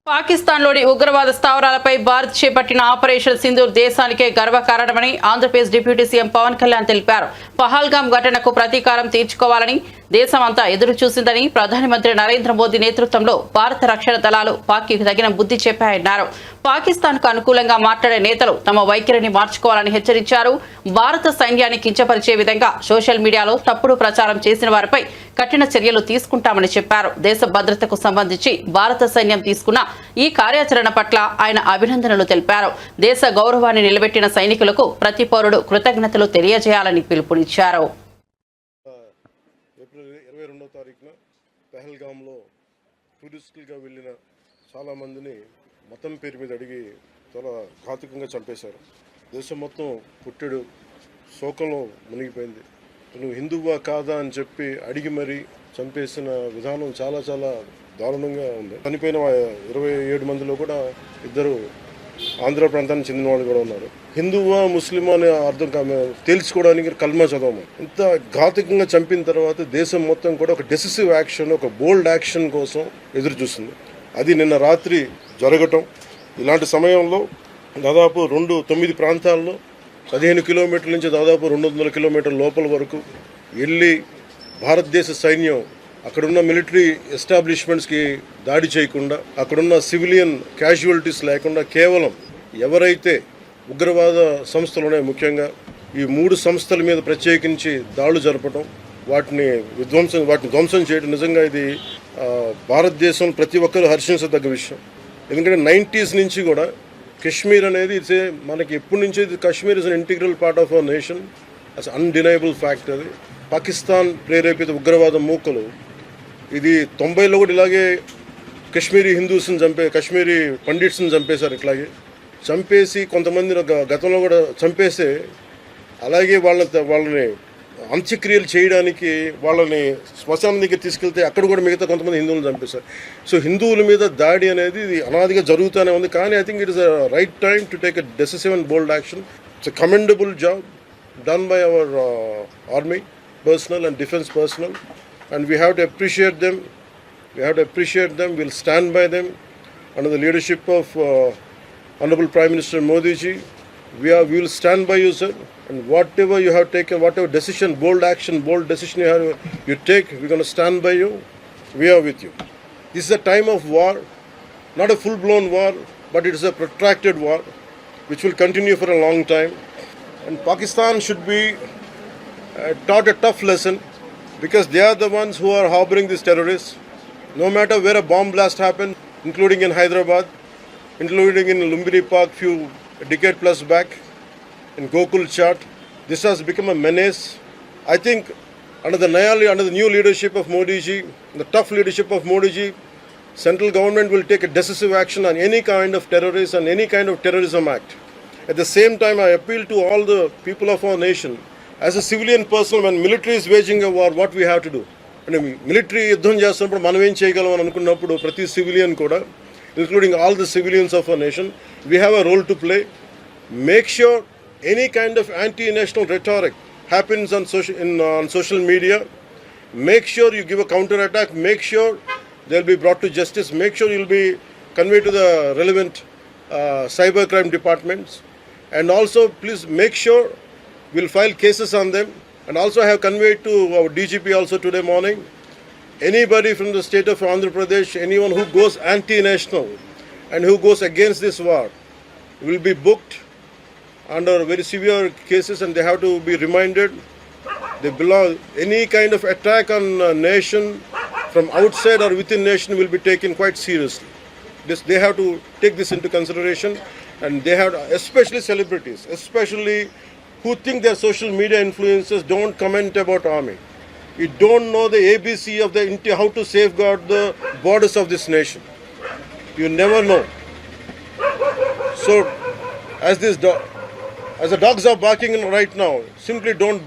పాకిస్తాన్లోని ఉగ్రవాద స్థావరాలపై భారత్ చేపట్టిన ఆపరేషన్ సింధూర్ దేశానికే గర్వకారణమని ఆంధ్రప్రదేశ్ డిప్యూటీ సీఎం పవన్ కళ్యాణ్ తెలిపారు. పహల్గాం ఘటనకు ప్రతీకారం తీర్చుకోవాలని దేశమంతా ఎదురు చూసిందని ప్రధానమంత్రి నరేంద్ర మోదీ నేతృత్వంలో భారత రక్షణ దళాలు పాక్కి తగిన బుద్ధి చెప్పాయన్నారు. పాకిస్తాన్కు అనుకూలంగా మాట్లాడే నేతలు తమ వైఖరిని మార్చుకోవాలని హెచ్చరించారు. భారత సైన్యాన్ని కించపరిచే విధంగా సోషల్ మీడియాలో తప్పుడు ప్రచారం చేసిన వారిపై కఠిన చర్యలు తీసుకుంటామని చెప్పారు. దేశ భద్రతకు సంబంధించి భారత సైన్యం తీసుకున్న ఈ కార్యాచరణ పట్ల ఆయన అభినందనలు తెలిపారు. దేశ గౌరవాన్ని నిలబెట్టిన సైనికులకు ప్రతి పౌరుడు కృతజ్ఞతలు తెలియజేయాలని పిలుపునిచ్చారు. ఏప్రిల్ 22వ తారీఖున పహల్గాంలో టూరిస్టులుగా వెళ్ళిన చాలామందిని మతం పేరు మీద అడిగి చాలా ఘాతుకంగా చంపేశారు. దేశం మొత్తం పుట్టెడు శోకంలో మునిగిపోయింది. నువ్వు హిందువా కాదా అని చెప్పి అడిగి మరీ చంపేసిన విధానం చాలా చాలా దారుణంగా ఉంది. చనిపోయిన 27 మందిలో కూడా 2 ఆంధ్ర ప్రాంతానికి చెందిన వాళ్ళు కూడా ఉన్నారు. హిందువా ముస్లిమా అనే అర్థం తేల్చుకోవడానికి కల్మా చదవము. ఇంత ఘాతుకంగా చంపిన తర్వాత దేశం మొత్తం కూడా ఒక డెసిసివ్ యాక్షన్, ఒక బోల్డ్ యాక్షన్ కోసం ఎదురు చూస్తుంది. అది నిన్న రాత్రి జరగటం. ఇలాంటి సమయంలో దాదాపు 9 ప్రాంతాల్లో 15 కిలోమీటర్ల నుంచి దాదాపు 200 కిలోమీటర్ల లోపల వరకు వెళ్ళి భారతదేశ సైన్యం అక్కడున్న మిలిటరీ ఎస్టాబ్లిష్మెంట్స్కి దాడి చేయకుండా, అక్కడున్న సివిలియన్ క్యాజువాలిటీస్ లేకుండా కేవలం ఎవరైతే ఉగ్రవాద సంస్థలు ఉన్నాయో, ముఖ్యంగా ఈ 3 సంస్థల మీద ప్రత్యేకించి దాడులు జరపడం, వాటిని ధ్వంసం చేయడం నిజంగా ఇది భారతదేశం ప్రతి ఒక్కరు హర్షించదగ్గ విషయం. ఎందుకంటే 90s నుంచి కూడా కశ్మీర్ అనేది మనకి ఎప్పటి నుంచి Kashmir is an integral part of our nation. Us undeniable fact. అది పాకిస్తాన్ ప్రేరేపిత ఉగ్రవాద మూకలు ఇది 90లో కూడా ఇలాగే కశ్మీరీ హిందూస్ని కశ్మీరీ పండిట్స్ని చంపేశారు. ఇట్లాగే చంపేసి కొంతమంది గతంలో కూడా చంపేస్తే అలాగే వాళ్ళని అంత్యక్రియలు చేయడానికి వాళ్ళని శ్మశానం దగ్గర తీసుకెళ్తే అక్కడ కూడా మిగతా కొంతమంది హిందువులను చంపేశారు. సో హిందువుల మీద దాడి అనేది ఇది అనాదిగా జరుగుతూనే ఉంది. కానీ I think it is a right time to take a decisive and bold action. It's a commendable job done by our army personnel and defense personnel, and we have to appreciate them. We'll stand by them under the leadership of Honorable Prime Minister Modi ji. We will stand by you, sir, and whatever you have taken, whatever decision, bold action, bold decision you take, we're going to stand by you. We are with you. This is a time of war, not a full-blown war, but it is a protracted war which will continue for a long time. And Pakistan should be taught a tough lesson, because they are the ones who are harboring these terrorists. No matter where a bomb blast happened, including in Hyderabad, including in Lumbini Park a decade plus back, in Gokul Chat, this has become a menace. I think under the new leadership of Modi ji, the tough leadership of Modi ji, central government will take a decisive action on any kind of terrorist and any kind of terrorism act. At the same time, I appeal to all the people of our nation, as a civilian person, when military is waging a war, what we have to do? And military యుద్ధం చేస్తున్నప్పుడు మనం ఏం చేయగలం అని అనుకున్నప్పుడు ప్రతి civilian కూడా, including all the civilians of our nation, we have a role to play. Make sure any kind of anti-national rhetoric happens on social media. Make sure you give a counter-attack. Make sure they'll be brought to justice. Make sure you'll be conveyed to the relevant cybercrime departments. And also, please make sure we'll file cases on them. And also, I have conveyed to our DGP also today morning, anybody from the state of Andhra Pradesh, anyone who goes anti-national and who goes against this war will be booked under very severe cases, and they have to be reminded they belong. Any kind of attack on a nation from outside or within nation will be taken quite seriously. They have to take this into consideration, and they have, especially celebrities, especially who think their social media influencers, don't comment about army. You don't know the ABC of how to safeguard the borders of this nation. You never know. So, as the dogs are barking right now, simply don't